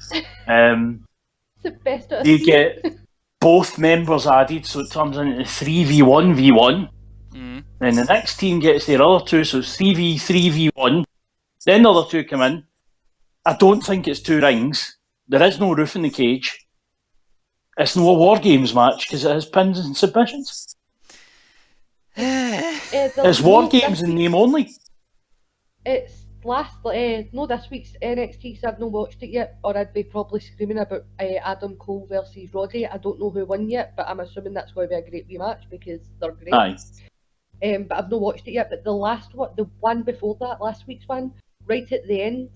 It's the best out of You three. get both members added, so it turns into 3v1v1. Then the next team gets their other two, so it's 3v3v1. Then the other two come in. I don't think it's 2 rings. There is no roof in the cage. It's no War Games match because it has pins and submissions. It's War Games in name only. It's no, this week's NXT, so I've not watched it yet, or I'd be probably screaming about Adam Cole versus Roddy. I don't know who won yet, but I'm assuming that's going to be a great rematch because they're great. Aye. But I've not watched it yet. But the last one, the one before that, last week's one, right at the end,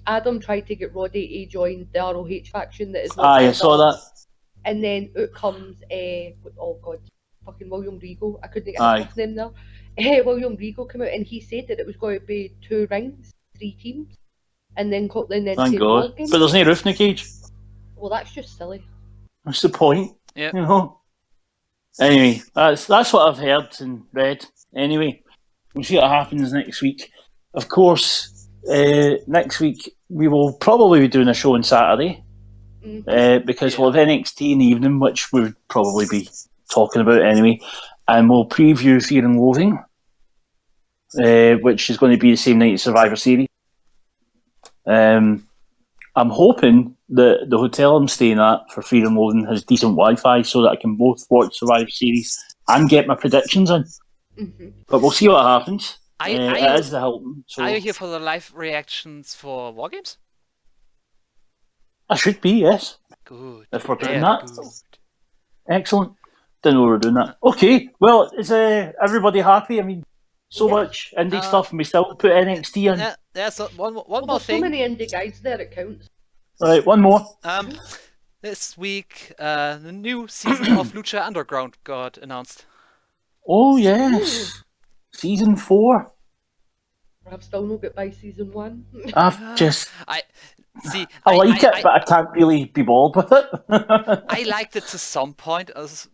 Adam tried to get Roddy to join the ROH faction that is not Aye, I called saw that. And then out comes oh god, fucking William Regal. I couldn't get Aye. his name there. William Regal came out and he said that it was going to be 2 rings, 3 teams, and then Thank say God. War Games. But there's no roof in the cage. Well, that's just silly. That's the point. Yeah. You know. Anyway, that's what I've heard and read. Anyway, we'll see what happens next week. Of course, next week we will probably be doing a show on Saturday because we'll have NXT in the evening, which we would probably be talking about anyway, and we'll preview Fear and Loathing, which is going to be the same night as Survivor Series. I'm hoping that the hotel I'm staying at for Fear and Loathing has decent Wi-Fi so that I can both watch Survivor Series and get my predictions in. But we'll see what happens. It is the Hilton. So Are you here for the live reactions for War Games? I should be, yes. Good. If we're doing Very that. good. Excellent. Didn't know we were doing that. Okay, well, is everybody happy? I mean, so much indie stuff and we still put NXT in. Yeah, there's one more There's thing. so many indie guys there, it counts. Right, one more. This week, the new season of Lucha Underground got announced. Oh, yes. Season 4. I've still not got by season 1. I've just... I like it, but I can't really be bored with it. I liked it to some point,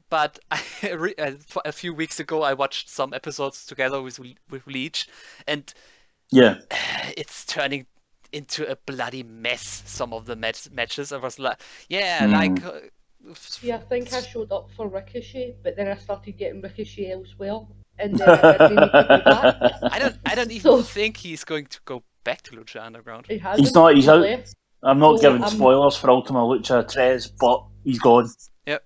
but a few weeks ago I watched some episodes together with Leech, and it's turning into a bloody mess. Some of the matches, I was like, Yeah, I think I showed up for Ricochet, but then I started getting Ricochet elsewhere, and then I didn't need to be back. I don't even think he's going to go back to Lucha Underground. He's not. He's out. Left. I'm not giving spoilers for Ultima Lucha Tres, but he's gone. Yep.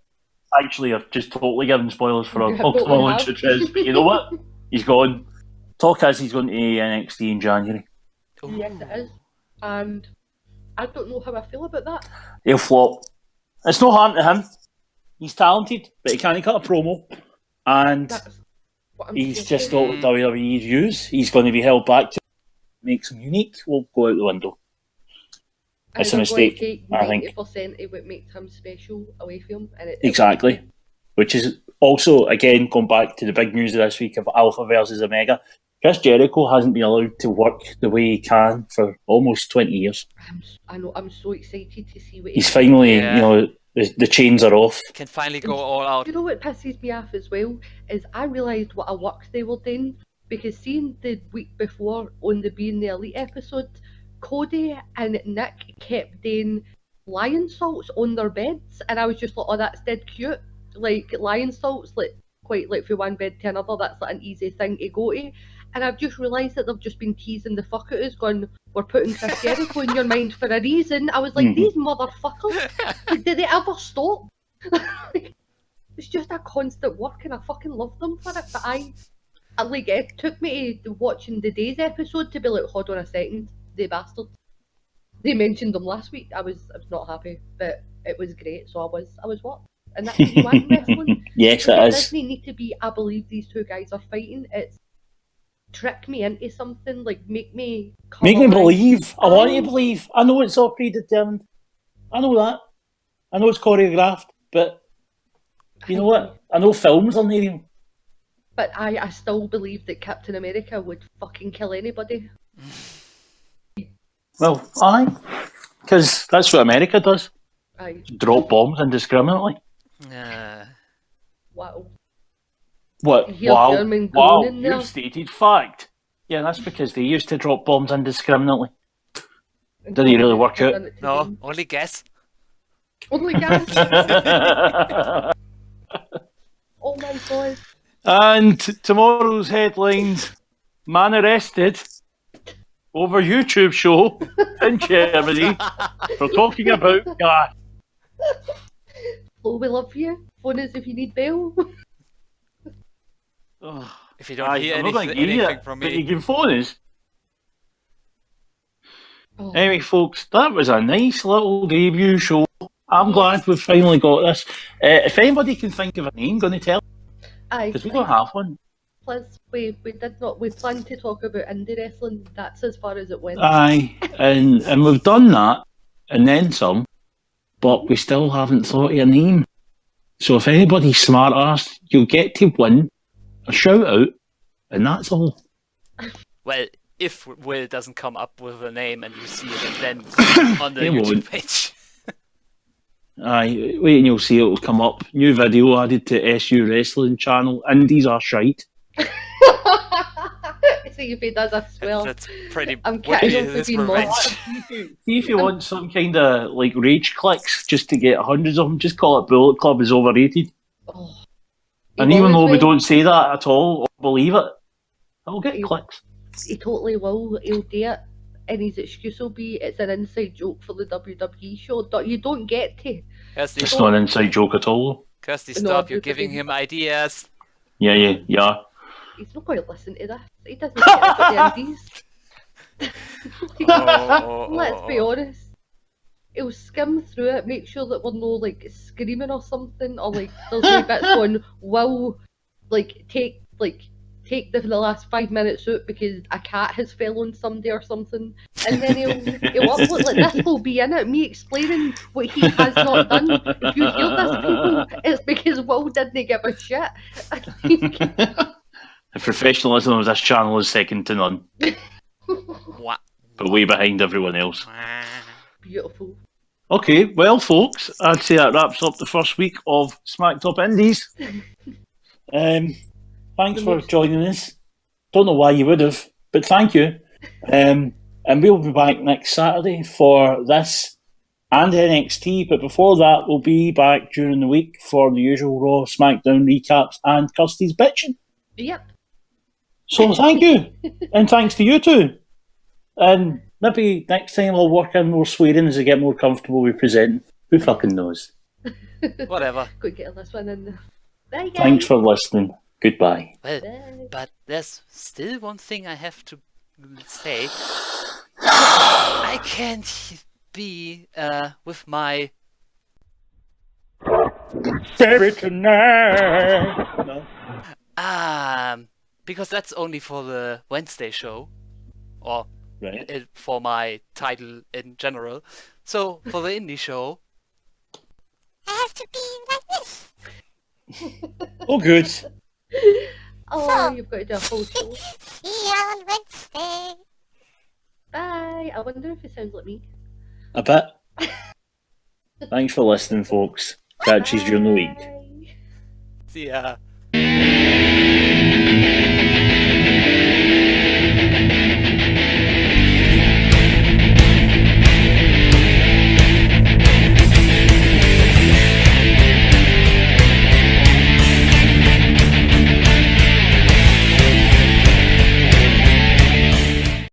Actually, I've just totally given spoilers for Ultima totally Lucha Tres, but you know what? He's gone. Talk as he's going to NXT in January. Yes, it is. And I don't know how I feel about that. He'll flop. It's no harm to him. He's talented, but he can't cut a promo. And he's just not what WWE's use. He's going to be held back to make him unique. Will go out the window. It's a mistake, I think. 90% of what makes him special away from him. And Exactly. Which is also, again, going back to the big news of this week of Alpha versus Omega. Chris Jericho hasn't been allowed to work the way he can for almost 20 years. I know. I'm so excited to see what he's finally, you know, the chains are off. Can finally go all out. You know what pisses me off as well is I realised what a work they were doing, because seeing the week before on the Being the Elite episode, Cody and Nick kept doing lion salts on their beds, and I was just like, oh, that's dead cute. Like lion salts, like quite like from one bed to another, that's like an easy thing to go to. And I've just realised that they've just been teasing the fuck out of us, going, we're putting Chris Jericho in your mind for a reason. I was like, these motherfuckers, like, did they ever stop? It's just a constant work, and I fucking love them for it. But I like, it took me to watching the Days episode to be like, hold on a second, they bastards. They mentioned them last week. I was not happy, but it was great. So I was what? And that's what you want in wrestling. Yes, like, it it is. doesn't need to be, I believe these two guys are fighting. It's trick me into something, like make me believe. I want you to believe. I know it's all predetermined. I know that. I know it's choreographed, but you know what? I know films are not real. But I still believe that Captain America would fucking kill anybody. Well, aye, because that's what America does. Aye. Drop bombs indiscriminately. Wow. What? You hear Wow. German Wow. groaning there? You've stated fact. Yeah, that's because they used to drop bombs indiscriminately. Did he really work out? No, only guess. Only gas. Oh my god. And tomorrow's headlines: man arrested over YouTube show in Germany for talking about gas. Oh, we love you. Phone us if you need bail. If you don't Aye, hear I'm not gonna anything, give you anything it, from but me. you can phone us. Oh. Anyway, folks, that was a nice little debut show. I'm glad we've finally got this. If anybody can think of a name, going to tell, Aye, because we don't have one. plus we did not. We planned to talk about indie wrestling. That's as far as it went. Aye, and we've done that, and then some, but we still haven't thought of a name. So if anybody's smart ass, you'll get to win a shout out, and that's all. Well, if Will doesn't come up with a name and you see it then on the He YouTube won't. page. Aye, wait and you'll see it'll come up. New video added to SU Wrestling channel. Indies are shite. See if he does, I swear. That's pretty. I'm would catching be on to his being revenge. See if you want some kind of like rage clicks just to get hundreds of them, just call it Bullet Club is overrated. Oh. And He even will though as we well. don't say that at all or believe it, it'll get He- clicks. He totally will. He'll do it. And his excuse will be it's an inside joke for the WWE show. You don't get to. Kirsty, It's not an inside joke at all. Kirsty, No, stop! You're everybody- giving him ideas. Yeah. He's not going to listen to this. He doesn't care about the indies. Let's be honest. He'll skim through it, make sure that we're no like screaming or something, or like there's no bits going, will like take the last 5 minutes out because a cat has fell on somebody or something, and then he'll upload like this will be in it, me explaining what he has not done. If you hear this, people, it's because Will didn't give a shit. The professionalism of this channel is second to none, What? but way behind everyone else. Beautiful. Okay, well, folks, I'd say that wraps up the first week of Smack Top Indies. Thanks for joining us. Don't know why you would have, but thank you. And we'll be back next Saturday for this and NXT, but before that, we'll be back during the week for the usual Raw, SmackDown recaps and Kirsty's bitching. Yep. So thank you, and thanks to you too. And maybe next time I'll work in more swearing as I get more comfortable with presenting. Who fucking knows? Whatever. Go get this one in there. Bye, guys. Thanks for listening. Goodbye. Well, Bye. but there's still one thing I have to say. I can't be with my Baby tonight. No. because that's only for the Wednesday show, or Right. for my title in general. So for the indie show, I have to be like this. Oh, good. Oh, you've got to do a whole show. See you on Wednesday. Bye. I wonder if it sounds like me. A bit. Thanks for listening, folks. Catch you during the week. Bye. See ya.